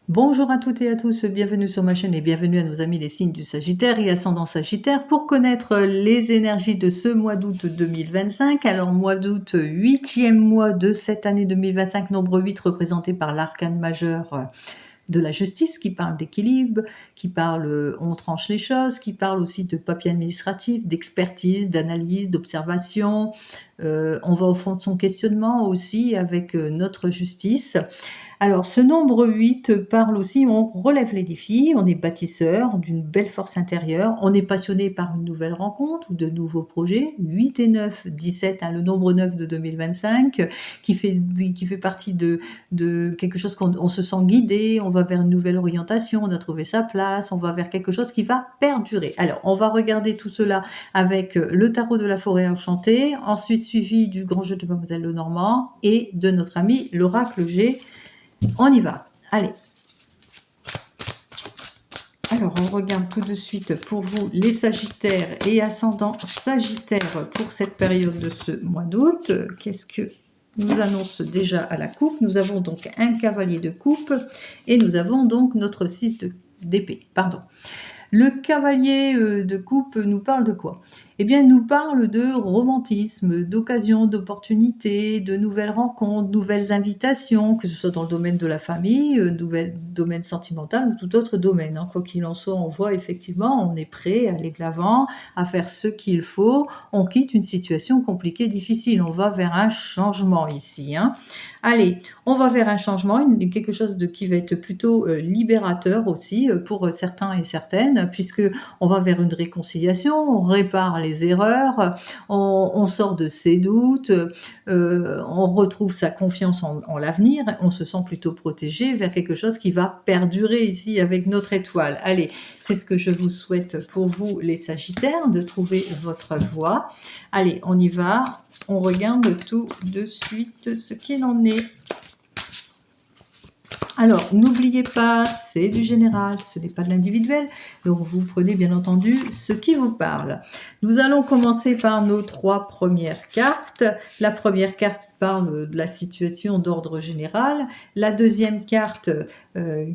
Bonjour à toutes et à tous, bienvenue sur ma chaîne et bienvenue à nos amis les signes du Sagittaire et ascendant Sagittaire pour connaître les énergies de ce mois d'août 2025. Alors mois d'août, 8e mois de cette année 2025, nombre 8 représenté par l'arcane majeur de la justice qui parle d'équilibre, qui parle on tranche les choses, qui parle aussi de papier administratif, d'expertise, d'analyse, d'observation. On va au fond de son questionnement aussi avec notre justice. Alors, ce nombre 8 parle aussi, on relève les défis, on est bâtisseur d'une belle force intérieure, on est passionné par une nouvelle rencontre ou de nouveaux projets. 8 et 9, 17, hein, le nombre 9 de 2025, qui fait partie de quelque chose qu'on se sent guidé, on va vers une nouvelle orientation, on a trouvé sa place, on va vers quelque chose qui va perdurer. Alors, on va regarder tout cela avec le tarot de la forêt enchantée, ensuite suivi du grand jeu de Mademoiselle Lenormand et de notre ami l'oracle G. On y va, allez. Alors, on regarde tout de suite pour vous les Sagittaires et ascendants Sagittaires pour cette période de ce mois d'août. Qu'est-ce que nous annonce déjà à la coupe? Nous avons donc un cavalier de coupe et nous avons donc notre 6 d'épée, pardon. Le cavalier de coupe nous parle de quoi? Eh bien, il nous parle de romantisme, d'occasion, d'opportunités, de nouvelles rencontres, nouvelles invitations, que ce soit dans le domaine de la famille, domaine sentimental ou tout autre domaine, hein. Quoi qu'il en soit, on voit effectivement, on est prêt à aller de l'avant, à faire ce qu'il faut. On quitte une situation compliquée, difficile. On va vers un changement ici, hein. Allez, on va vers un changement, quelque chose qui va être plutôt libérateur aussi pour certains et certaines, puisque on va vers une réconciliation, on répare les erreurs, on sort de ses doutes, on retrouve sa confiance en l'avenir, on se sent plutôt protégé vers quelque chose qui va perdurer ici avec notre étoile. Allez, c'est ce que je vous souhaite pour vous les Sagittaires, de trouver votre voie. Allez, on y va, on regarde tout de suite ce qu'il en est. Alors, n'oubliez pas, c'est du général, ce n'est pas de l'individuel, donc vous prenez bien entendu ce qui vous parle. Nous allons commencer par nos 3 premières cartes. La première carte parle de la situation d'ordre général. La deuxième carte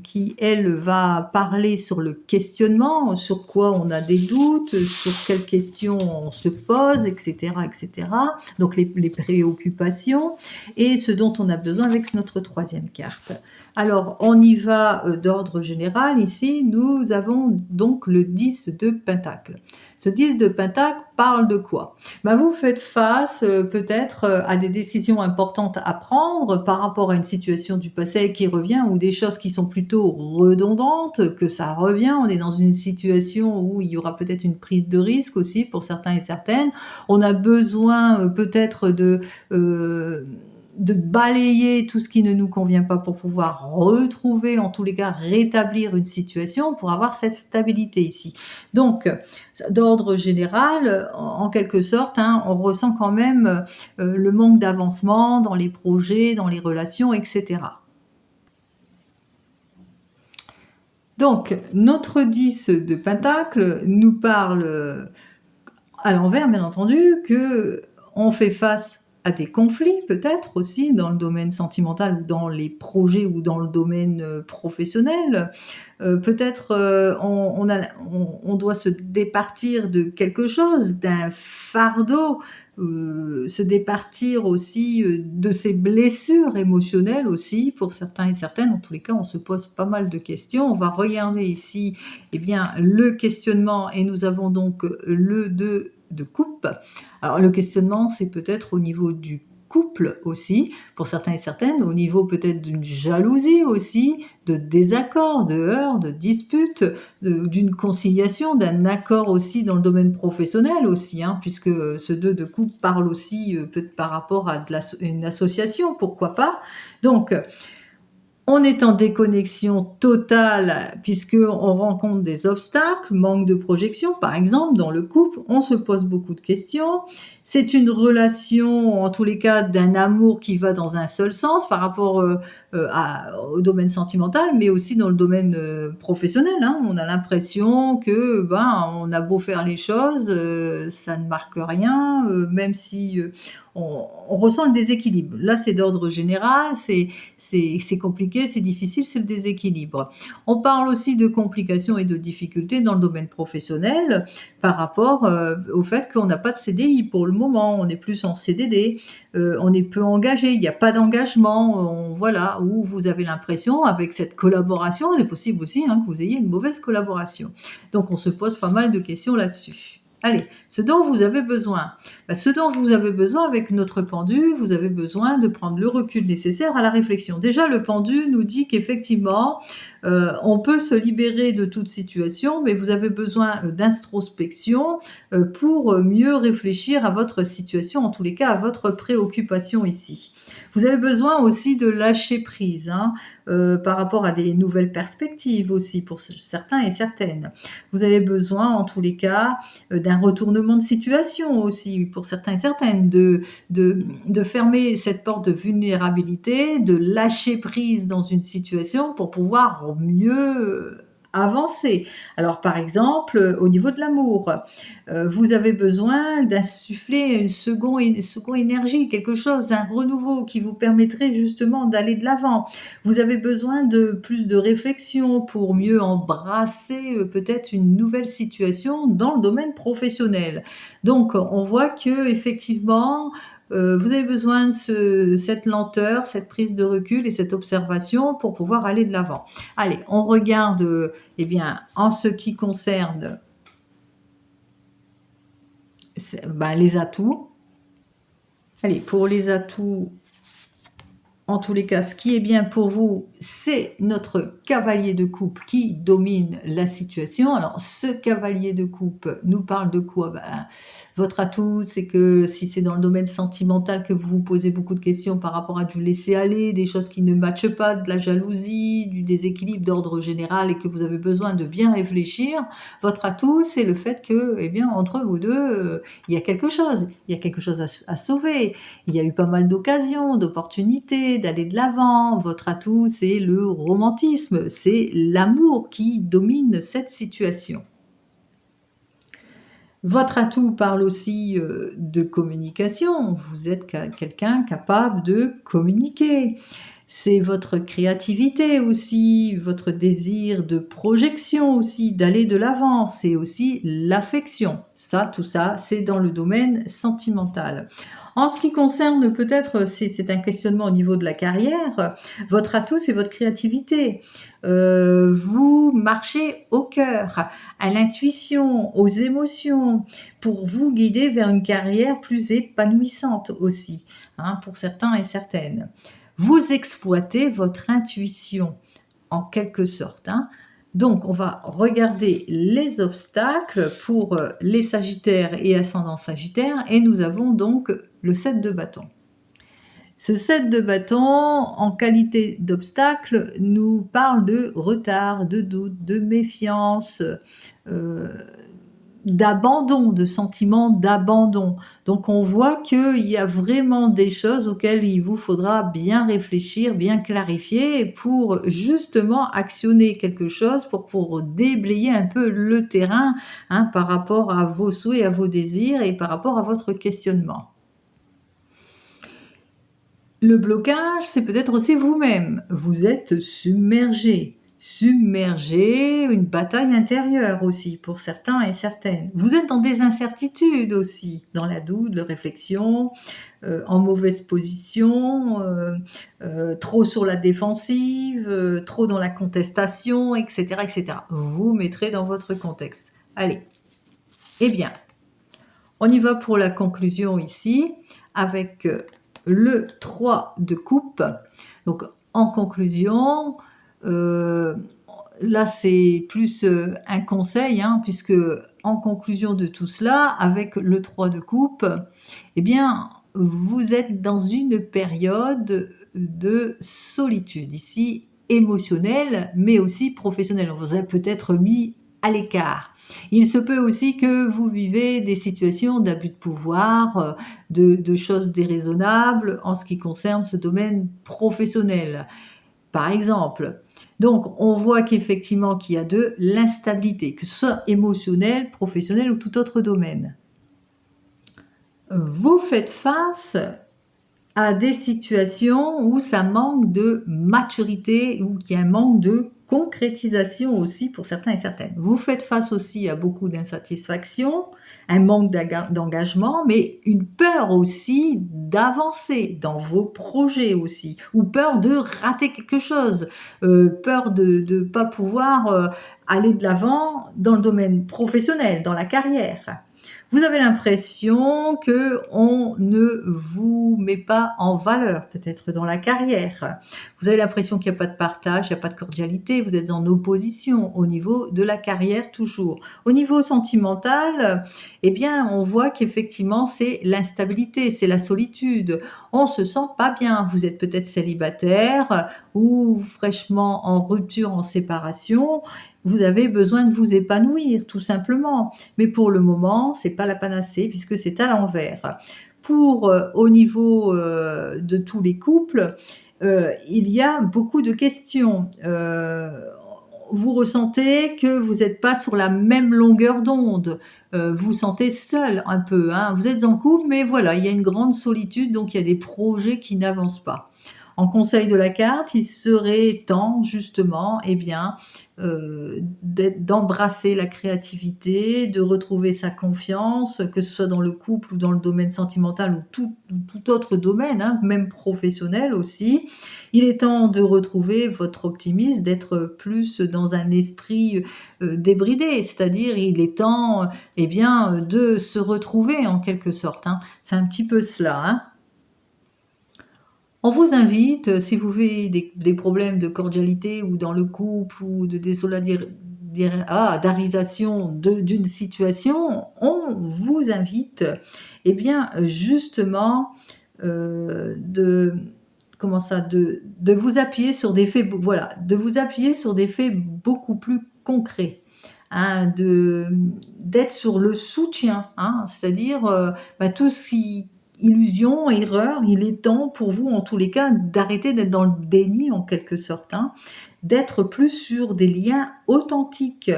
qui, elle, va parler sur le questionnement, sur quoi on a des doutes, sur quelles questions on se pose, etc. etc. Donc les préoccupations et ce dont on a besoin avec notre troisième carte. Alors, on y va d'ordre général. Ici, nous avons donc le 10 de Pentacle. Ce 10 de Pentacle parle de quoi? Vous faites face peut-être à des décisions importantes à prendre par rapport à une situation du passé qui revient ou des choses qui sont plutôt redondantes, que ça revient. On est dans une situation où il y aura peut-être une prise de risque aussi pour certains et certaines. On a besoin peut-être de balayer tout ce qui ne nous convient pas pour pouvoir retrouver, en tous les cas rétablir une situation, pour avoir cette stabilité ici. Donc, d'ordre général, en quelque sorte, hein, on ressent quand même le manque d'avancement dans les projets, dans les relations, etc. Donc, notre 10 de Pentacle nous parle à l'envers, bien entendu, que on fait face à des conflits peut-être aussi dans le domaine sentimental ou dans les projets ou dans le domaine professionnel. Peut-être on doit se départir de quelque chose, d'un fardeau, se départir aussi de ses blessures émotionnelles aussi pour certains et certaines. En tous les cas, on se pose pas mal de questions. On va regarder ici le questionnement et nous avons donc le 2 de coupe. Alors le questionnement, c'est peut-être au niveau du couple aussi, pour certains et certaines, au niveau peut-être d'une jalousie aussi, de désaccords, de heurts, de disputes, d'une conciliation, d'un accord aussi dans le domaine professionnel aussi, hein, puisque ce 2 de coupe parle aussi peut-être par rapport à une association, pourquoi pas. Donc, on est en déconnexion totale puisqu'on rencontre des obstacles, manque de projection par exemple dans le couple, on se pose beaucoup de questions, C'est une relation, en tous les cas, d'un amour qui va dans un seul sens par rapport, au domaine sentimental, mais aussi dans le domaine, professionnel, hein. On a l'impression que, ben, on a beau faire les choses, ça ne marque rien, même si, on ressent le déséquilibre. Là, c'est d'ordre général, c'est compliqué, c'est difficile, c'est le déséquilibre. On parle aussi de complications et de difficultés dans le domaine professionnel par rapport, au fait qu'on n'a pas de CDI pour le moment, on est plus en CDD, on est peu engagé, il n'y a pas d'engagement, voilà, où vous avez l'impression avec cette collaboration, c'est possible aussi, hein, que vous ayez une mauvaise collaboration. Donc on se pose pas mal de questions là-dessus. Allez, ce dont vous avez besoin. Bah, ce dont vous avez besoin avec notre pendu, vous avez besoin de prendre le recul nécessaire à la réflexion. Déjà, le pendu nous dit qu'effectivement, on peut se libérer de toute situation, mais vous avez besoin d'introspection pour mieux réfléchir à votre situation, en tous les cas à votre préoccupation ici. Vous avez besoin aussi de lâcher prise, hein, par rapport à des nouvelles perspectives aussi pour certains et certaines. Vous avez besoin, en tous les cas, d'un retournement de situation aussi pour certains et certaines, de fermer cette porte de vulnérabilité, de lâcher prise dans une situation pour pouvoir mieux avancer. Alors par exemple, au niveau de l'amour, vous avez besoin d'insuffler une seconde énergie, quelque chose, un renouveau qui vous permettrait justement d'aller de l'avant. Vous avez besoin de plus de réflexion pour mieux embrasser peut-être une nouvelle situation dans le domaine professionnel. Donc on voit que effectivement, vous avez besoin de cette lenteur, cette prise de recul et cette observation pour pouvoir aller de l'avant. Allez, on regarde, eh bien, en ce qui concerne les atouts. Allez, pour les atouts, en tous les cas, ce qui est bien pour vous, c'est notre cavalier de coupe qui domine la situation. Alors, ce cavalier de coupe nous parle de quoi? Votre atout, c'est que si c'est dans le domaine sentimental que vous vous posez beaucoup de questions par rapport à du laisser-aller, des choses qui ne matchent pas, de la jalousie, du déséquilibre d'ordre général et que vous avez besoin de bien réfléchir, votre atout, c'est le fait que, eh bien, entre vous deux, il y a quelque chose. Il y a quelque chose à sauver. Il y a eu pas mal d'occasions, d'opportunités, d'aller de l'avant. Votre atout, c'est le romantisme, c'est l'amour qui domine cette situation. Votre atout parle aussi de communication. Vous êtes quelqu'un capable de communiquer. C'est votre créativité aussi, votre désir de projection aussi, d'aller de l'avant. C'est aussi l'affection. Ça, tout ça, c'est dans le domaine sentimental. En ce qui concerne peut-être, c'est un questionnement au niveau de la carrière, votre atout, c'est votre créativité. Vous marchez au cœur, à l'intuition, aux émotions, pour vous guider vers une carrière plus épanouissante aussi, hein, pour certains et certaines. Vous exploitez votre intuition, en quelque sorte, hein. Donc, on va regarder les obstacles pour les Sagittaires et ascendant Sagittaire, et nous avons donc le 7 de bâton. Ce 7 de bâton, en qualité d'obstacle, nous parle de retard, de doute, de méfiance, d'abandon, de sentiment d'abandon. Donc on voit qu'il y a vraiment des choses auxquelles il vous faudra bien réfléchir, bien clarifier pour justement actionner quelque chose pour déblayer un peu le terrain, hein, par rapport à vos souhaits, à vos désirs et par rapport à votre questionnement. Le blocage, c'est peut-être aussi vous-même. Vous êtes submergé. Submergé, une bataille intérieure aussi pour certains et certaines. Vous êtes dans des incertitudes aussi, dans la doute, la réflexion, en mauvaise position, trop sur la défensive, trop dans la contestation, etc., etc. Vous mettrez dans votre contexte. Allez, eh bien, on y va pour la conclusion ici, avec le 3 de coupe. Donc, en conclusion, là, c'est plus un conseil, hein, puisque en conclusion de tout cela, avec le 3 de coupe, eh bien, vous êtes dans une période de solitude, ici émotionnelle, mais aussi professionnelle. On vous a peut-être mis à l'écart. Il se peut aussi que vous vivez des situations d'abus de pouvoir, de choses déraisonnables en ce qui concerne ce domaine professionnel, par exemple. Donc, on voit qu'effectivement qu'il y a de l'instabilité, que ce soit émotionnelle, professionnelle ou tout autre domaine. Vous faites face à des situations où ça manque de maturité, ou qu'il y a un manque de concrétisation aussi pour certains et certaines. Vous faites face aussi à beaucoup d'insatisfaction, un manque d'engagement, mais une peur aussi d'avancer dans vos projets aussi, ou peur de rater quelque chose, peur de ne pas pouvoir aller de l'avant dans le domaine professionnel, dans la carrière. Vous avez l'impression que on ne vous met pas en valeur, peut-être dans la carrière. Vous avez l'impression qu'il n'y a pas de partage, il n'y a pas de cordialité, vous êtes en opposition au niveau de la carrière toujours. Au niveau sentimental, eh bien, on voit qu'effectivement, c'est l'instabilité, c'est la solitude. On se sent pas bien. Vous êtes peut-être célibataire ou fraîchement en rupture, en séparation. Vous avez besoin de vous épanouir, tout simplement. Mais pour le moment, c'est pas la panacée puisque c'est à l'envers. Pour au niveau de tous les couples, il y a beaucoup de questions. Vous ressentez que vous n'êtes pas sur la même longueur d'onde. Vous vous sentez seul un peu, hein. Vous êtes en couple, mais voilà, il y a une grande solitude, donc il y a des projets qui n'avancent pas. En conseil de la carte, il serait temps justement, eh bien, d'embrasser la créativité, de retrouver sa confiance, que ce soit dans le couple ou dans le domaine sentimental ou tout autre domaine, hein, même professionnel aussi. Il est temps de retrouver votre optimisme, d'être plus dans un esprit débridé, c'est-à-dire il est temps, eh bien, de se retrouver en quelque sorte, hein. C'est un petit peu cela, hein. On vous invite, si vous avez des problèmes de cordialité ou dans le couple ou de désolidarisation d'une situation, on vous invite, eh bien, justement, de comment ça? De vous appuyer sur des faits, voilà, de vous appuyer sur des faits beaucoup plus concrets, hein, d'être sur le soutien, hein, c'est-à-dire, tout ce qui illusion, erreur, il est temps pour vous, en tous les cas, d'arrêter d'être dans le déni en quelque sorte, hein, d'être plus sur des liens authentiques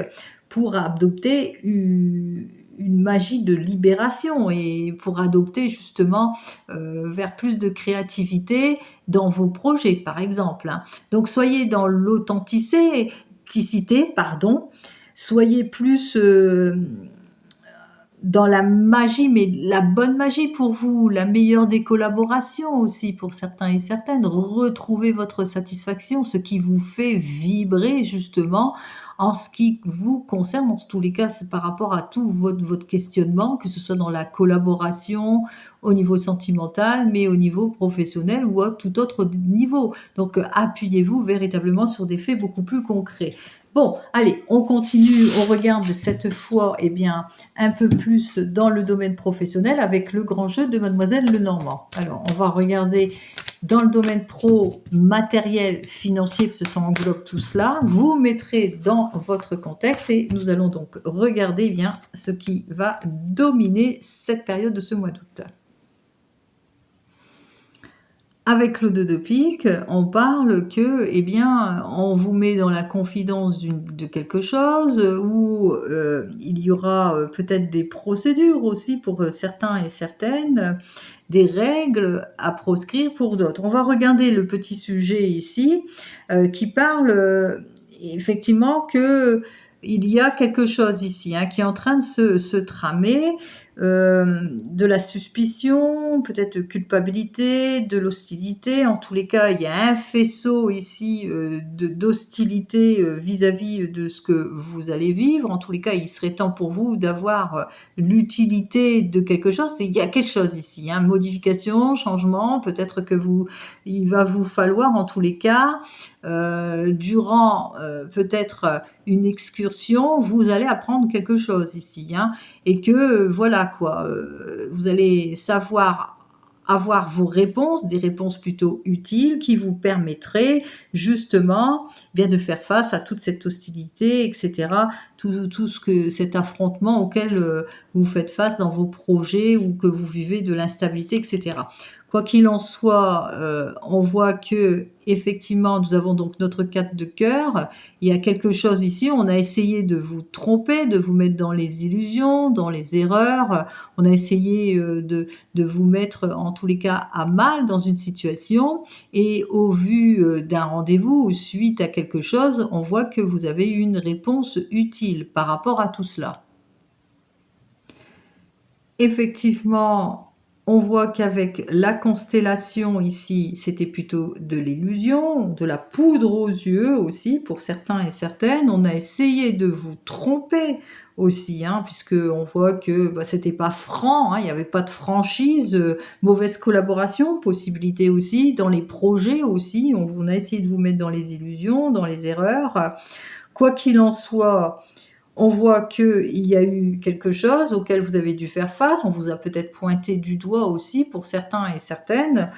pour adopter une magie de libération et pour adopter justement vers plus de créativité dans vos projets, par exemple, hein. Donc soyez dans l'authenticité, pardon, soyez plus dans la magie, mais la bonne magie pour vous, la meilleure des collaborations aussi pour certains et certaines. Retrouvez votre satisfaction, ce qui vous fait vibrer justement en ce qui vous concerne. Dans tous les cas, c'est par rapport à tout votre questionnement, que ce soit dans la collaboration, au niveau sentimental, mais au niveau professionnel ou à tout autre niveau. Donc, appuyez-vous véritablement sur des faits beaucoup plus concrets. Bon, allez, on continue, on regarde cette fois, eh bien, un peu plus dans le domaine professionnel avec le grand jeu de Mademoiselle Lenormand. Alors, on va regarder dans le domaine pro, matériel, financier, parce que ça englobe tout cela. Vous mettrez dans votre contexte et nous allons donc regarder bien ce qui va dominer cette période de ce mois d'août. Avec le 2 de pique, on parle que, eh bien, on vous met dans la confidence de quelque chose où il y aura peut-être des procédures aussi pour certains et certaines, des règles à proscrire pour d'autres. On va regarder le petit sujet ici qui parle effectivement que il y a quelque chose ici, hein, qui est en train de se tramer, de la suspicion, peut-être de culpabilité, de l'hostilité. En tous les cas, il y a un faisceau ici d'hostilité vis-à-vis de ce que vous allez vivre. En tous les cas, il serait temps pour vous d'avoir l'utilité de quelque chose. Il y a quelque chose ici, hein, modification, changement. Peut-être que il va vous falloir, en tous les cas, durant peut-être une excursion, vous allez apprendre quelque chose ici, hein, et que voilà quoi, vous allez savoir avoir vos réponses, des réponses plutôt utiles qui vous permettraient justement bien de faire face à toute cette hostilité, etc. Tout cet affrontement auquel vous faites face dans vos projets ou que vous vivez de l'instabilité, etc. Quoi qu'il en soit, on voit que effectivement, nous avons donc notre 4 de cœur. Il y a quelque chose ici, on a essayé de vous tromper, de vous mettre dans les illusions, dans les erreurs. On a essayé de vous mettre, en tous les cas, à mal dans une situation. Et au vu d'un rendez-vous ou suite à quelque chose, on voit que vous avez eu une réponse utile par rapport à tout cela. Effectivement, on voit qu'avec la constellation ici, c'était plutôt de l'illusion, de la poudre aux yeux aussi pour certains et certaines. On a essayé de vous tromper aussi, hein, puisque on voit que c'était pas franc, hein, il n'y avait pas de franchise, mauvaise collaboration, possibilité aussi dans les projets aussi. On a essayé de vous mettre dans les illusions, dans les erreurs. Quoi qu'il en soit, on voit qu'il y a eu quelque chose auquel vous avez dû faire face. On vous a peut-être pointé du doigt aussi pour certains et certaines.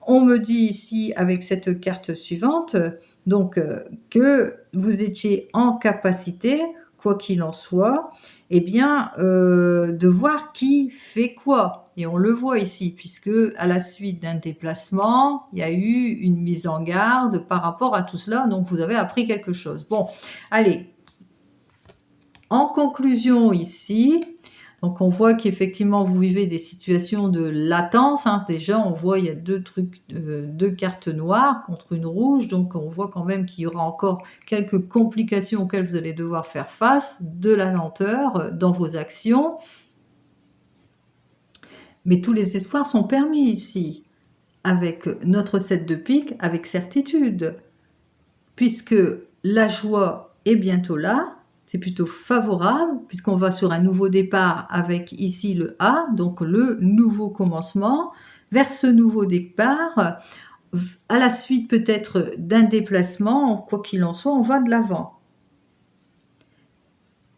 On me dit ici avec cette carte suivante, donc que vous étiez en capacité, quoi qu'il en soit, eh bien, de voir qui fait quoi. Et on le voit ici, puisque à la suite d'un déplacement, il y a eu une mise en garde par rapport à tout cela. Donc vous avez appris quelque chose. Bon, allez. En conclusion ici, donc on voit qu'effectivement vous vivez des situations de latence, hein. Déjà on voit il y a deux cartes noires contre une rouge, donc on voit quand même qu'il y aura encore quelques complications auxquelles vous allez devoir faire face, de la lenteur dans vos actions. Mais tous les espoirs sont permis ici, avec notre 7 de pique, avec certitude, puisque la joie est bientôt là. C'est plutôt favorable puisqu'on va sur un nouveau départ avec ici le A, donc le nouveau commencement. Vers ce nouveau départ, à la suite peut-être d'un déplacement, quoi qu'il en soit, on va de l'avant.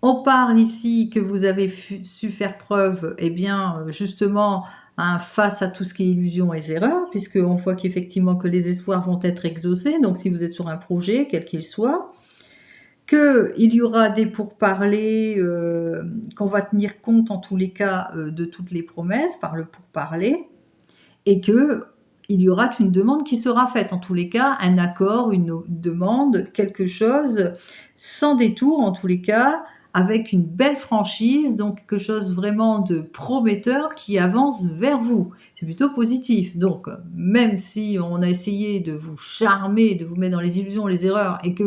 On parle ici que vous avez su faire preuve, eh bien, justement, hein, face à tout ce qui est illusion et erreur, puisqu'on voit qu'effectivement que les espoirs vont être exaucés. Donc, si vous êtes sur un projet, quel qu'il soit, qu'il y aura des pourparlers, qu'on va tenir compte en tous les cas de toutes les promesses par le pourparler, et qu'il y aura une demande qui sera faite, en tous les cas, un accord, une demande, quelque chose, sans détour en tous les cas, avec une belle franchise, donc quelque chose vraiment de prometteur qui avance vers vous. C'est plutôt positif. Donc, même si on a essayé de vous charmer, de vous mettre dans les illusions, les erreurs, et que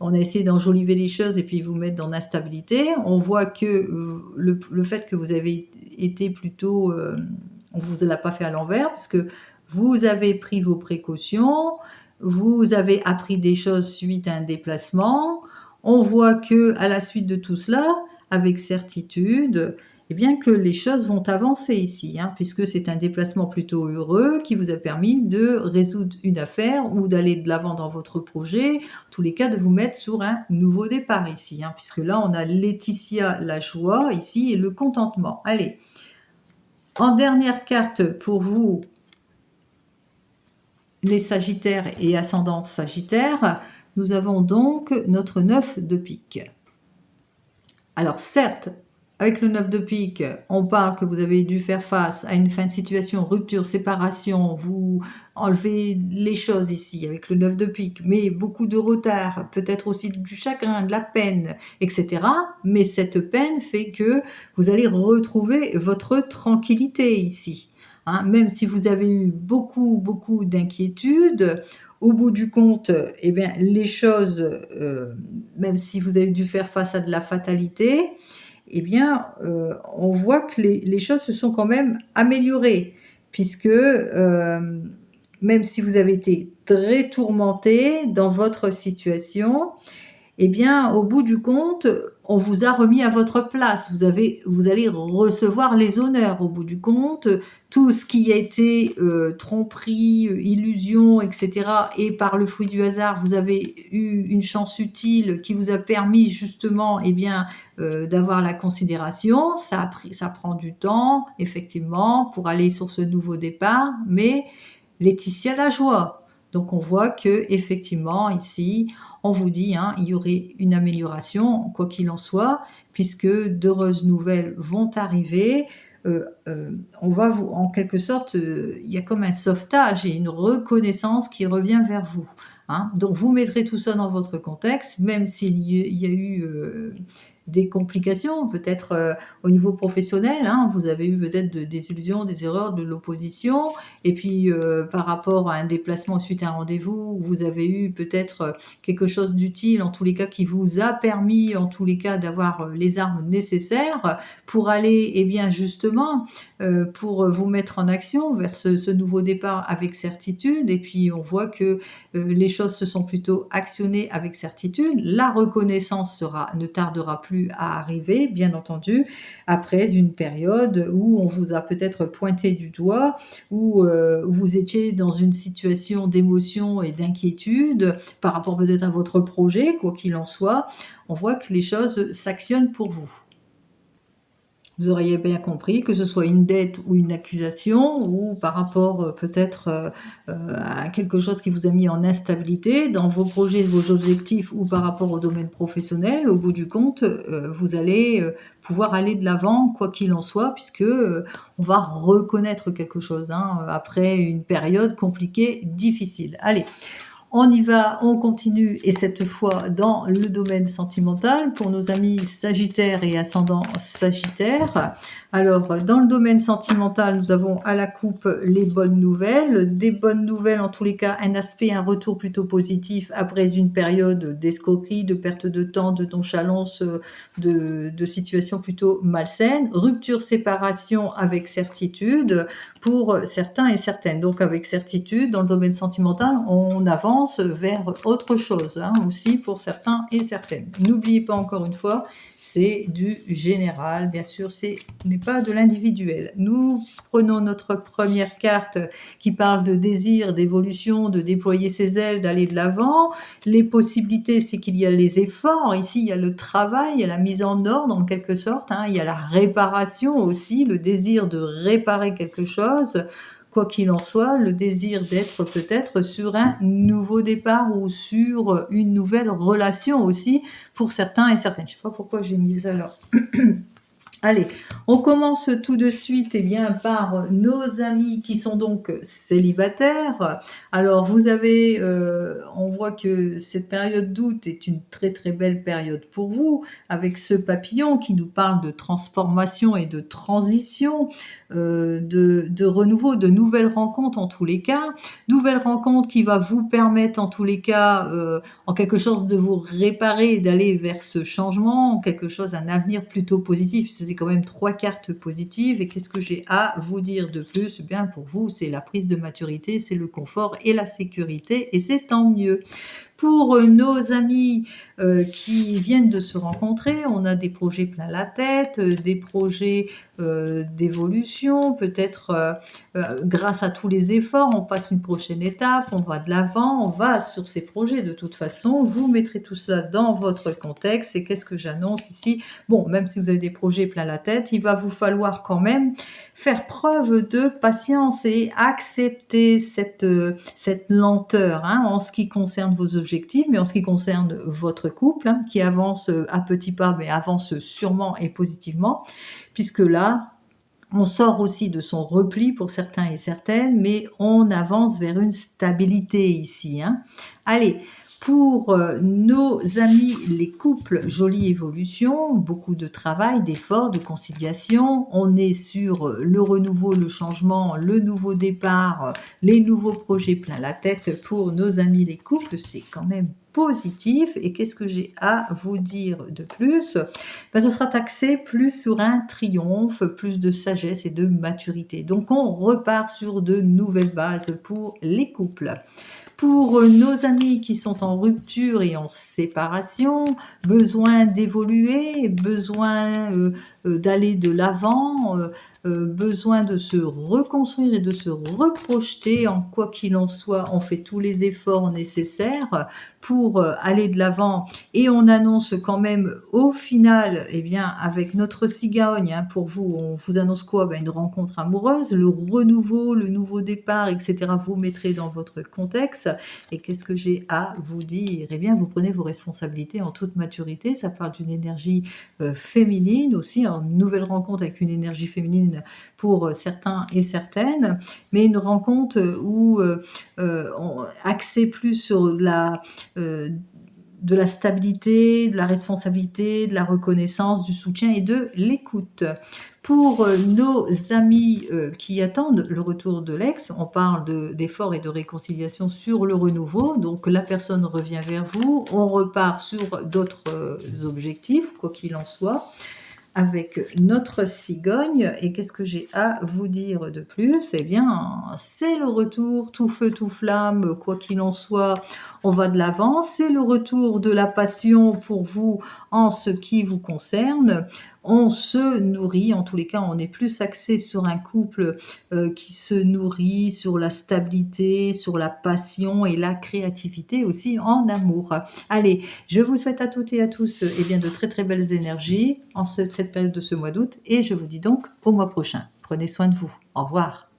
on a essayé d'enjoliver les choses et puis vous mettre dans l'instabilité, on voit que le fait que vous avez été plutôt... on ne vous l'a pas fait à l'envers, parce que vous avez pris vos précautions, vous avez appris des choses suite à un déplacement. On voit que à la suite de tout cela, avec certitude, eh bien que les choses vont avancer ici, hein, puisque c'est un déplacement plutôt heureux qui vous a permis de résoudre une affaire ou d'aller de l'avant dans votre projet, en tous les cas de vous mettre sur un nouveau départ ici, hein, puisque là on a Laetitia, la joie ici et le contentement. Allez, en dernière carte pour vous, les Sagittaires et ascendant Sagittaire, nous avons donc notre 9 de pique. Alors certes, avec le 9 de pique, on parle que vous avez dû faire face à une fin de situation, rupture, séparation, vous enlevez les choses ici avec le 9 de pique, mais beaucoup de retard, peut-être aussi du chagrin, de la peine, etc. Mais cette peine fait que vous allez retrouver votre tranquillité ici. Hein, même si vous avez eu beaucoup d'inquiétudes, au bout du compte, eh bien, les choses, même si vous avez dû faire face à de la fatalité, eh bien, on voit que les choses se sont quand même améliorées, puisque même si vous avez été très tourmenté dans votre situation, eh bien, au bout du compte, on vous a remis à votre place. Vous allez recevoir les honneurs au bout du compte. Tout ce qui a été tromperie, illusion, etc. Et par le fruit du hasard, vous avez eu une chance utile qui vous a permis justement, eh bien, d'avoir la considération. Ça prend du temps, effectivement, pour aller sur ce nouveau départ. Mais Laetitia la joie. Donc on voit que effectivement ici, on vous dit, hein, il y aurait une amélioration, quoi qu'il en soit, puisque d'heureuses nouvelles vont arriver. On va vous, en quelque sorte, il y a comme un sauvetage et une reconnaissance qui revient vers vous. Hein. Donc vous mettrez tout ça dans votre contexte, même s'il y a eu des complications, peut-être au niveau professionnel, hein, vous avez eu peut-être des illusions, des erreurs, de l'opposition, et puis par rapport à un déplacement suite à un rendez-vous, vous avez eu peut-être quelque chose d'utile, en tous les cas, qui vous a permis, en tous les cas, d'avoir les armes nécessaires pour aller, eh bien, justement, pour vous mettre en action vers ce nouveau départ avec certitude. Et puis, on voit que les choses se sont plutôt actionnées avec certitude. La reconnaissance ne tardera plus à arriver, bien entendu, après une période où on vous a peut-être pointé du doigt, où vous étiez dans une situation d'émotion et d'inquiétude par rapport peut-être à votre projet, quoi qu'il en soit. On voit que les choses s'actionnent pour vous. Vous auriez bien compris que ce soit une dette ou une accusation, ou par rapport peut-être à quelque chose qui vous a mis en instabilité dans vos projets, vos objectifs, ou par rapport au domaine professionnel. Au bout du compte, vous allez pouvoir aller de l'avant, quoi qu'il en soit, puisque on va reconnaître quelque chose, hein, après une période compliquée, difficile. Allez, on y va, on continue, et cette fois dans le domaine sentimental pour nos amis Sagittaire et ascendant Sagittaire. Alors, dans le domaine sentimental, nous avons à la coupe les bonnes nouvelles. Des bonnes nouvelles, en tous les cas, un aspect, un retour plutôt positif après une période d'escroquerie, de perte de temps, de nonchalance, de situation plutôt malsaine. Rupture, séparation avec certitude pour certains et certaines. Donc, avec certitude, dans le domaine sentimental, on avance vers autre chose, hein, aussi pour certains et certaines. N'oubliez pas encore une fois, c'est du général, bien sûr, ce n'est pas de l'individuel. Nous prenons notre première carte qui parle de désir, d'évolution, de déployer ses ailes, d'aller de l'avant. Les possibilités, c'est qu'il y a les efforts, ici il y a le travail, il y a la mise en ordre en quelque sorte, hein, il y a la réparation aussi, le désir de réparer quelque chose. Quoi qu'il en soit, le désir d'être peut-être sur un nouveau départ ou sur une nouvelle relation aussi pour certains et certaines. Je ne sais pas pourquoi j'ai mis ça là. Allez, on commence tout de suite par nos amis qui sont donc célibataires. Alors, vous avez, on voit que cette période d'août est une très très belle période pour vous, avec ce papillon qui nous parle de transformation et de transition, de renouveau, de nouvelles rencontres en tous les cas. Nouvelles rencontres qui va vous permettre en tous les cas, en quelque chose de vous réparer et d'aller vers ce changement, en quelque chose, un avenir plutôt positif. C'est quand même 3 cartes positives. Et qu'est-ce que j'ai à vous dire de plus? Bien, pour vous, c'est la prise de maturité, c'est le confort et la sécurité, et c'est tant mieux. Pour nos amis qui viennent de se rencontrer, on a des projets plein la tête, des projets d'évolution, peut-être grâce à tous les efforts, on passe une prochaine étape, on va de l'avant, on va sur ces projets de toute façon. Vous mettrez tout cela dans votre contexte. Et qu'est-ce que j'annonce ici? Bon, même si vous avez des projets plein la tête, il va vous falloir quand même faire preuve de patience et accepter cette lenteur, hein, en ce qui concerne vos objectifs, mais en ce qui concerne votre couple, hein, qui avance à petits pas, mais avance sûrement et positivement, puisque là, on sort aussi de son repli pour certains et certaines, mais on avance vers une stabilité ici, hein. Allez, pour nos amis les couples, jolie évolution, beaucoup de travail, d'efforts, de conciliation. On est sur le renouveau, le changement, le nouveau départ, les nouveaux projets plein la tête pour nos amis les couples. C'est quand même positif. Et qu'est-ce que j'ai à vous dire de plus? Ça sera axé plus sur un triomphe, plus de sagesse et de maturité. Donc on repart sur de nouvelles bases pour les couples. Pour nos amis qui sont en rupture et en séparation, besoin d'évoluer, besoin d'aller de l'avant, besoin de se reconstruire et de se reprojeter. En quoi qu'il en soit, on fait tous les efforts nécessaires pour aller de l'avant, et on annonce quand même au final, eh bien, avec notre cigogne, hein, pour vous, on vous annonce quoi? Ben, une rencontre amoureuse, le renouveau, le nouveau départ, etc. Vous mettrez dans votre contexte. Et qu'est-ce que j'ai à vous dire? Eh bien, vous prenez vos responsabilités en toute maturité. Ça parle d'une énergie féminine aussi, une nouvelle rencontre avec une énergie féminine pour certains et certaines, mais une rencontre où axée plus sur de la stabilité, de la responsabilité, de la reconnaissance, du soutien et de l'écoute. Pour nos amis qui attendent le retour de l'ex, on parle d'efforts et de réconciliation sur le renouveau. Donc la personne revient vers vous, on repart sur d'autres objectifs, quoi qu'il en soit, avec notre cigogne. Et qu'est-ce que j'ai à vous dire de plus? Eh bien, c'est le retour, tout feu, tout flamme, quoi qu'il en soit, on va de l'avant. C'est le retour de la passion pour vous en ce qui vous concerne. On se nourrit, en tous les cas, on est plus axé sur un couple qui se nourrit, sur la stabilité, sur la passion et la créativité aussi en amour. Allez, je vous souhaite à toutes et à tous eh bien, de très très belles énergies en cette période de ce mois d'août, et je vous dis donc au mois prochain. Prenez soin de vous. Au revoir.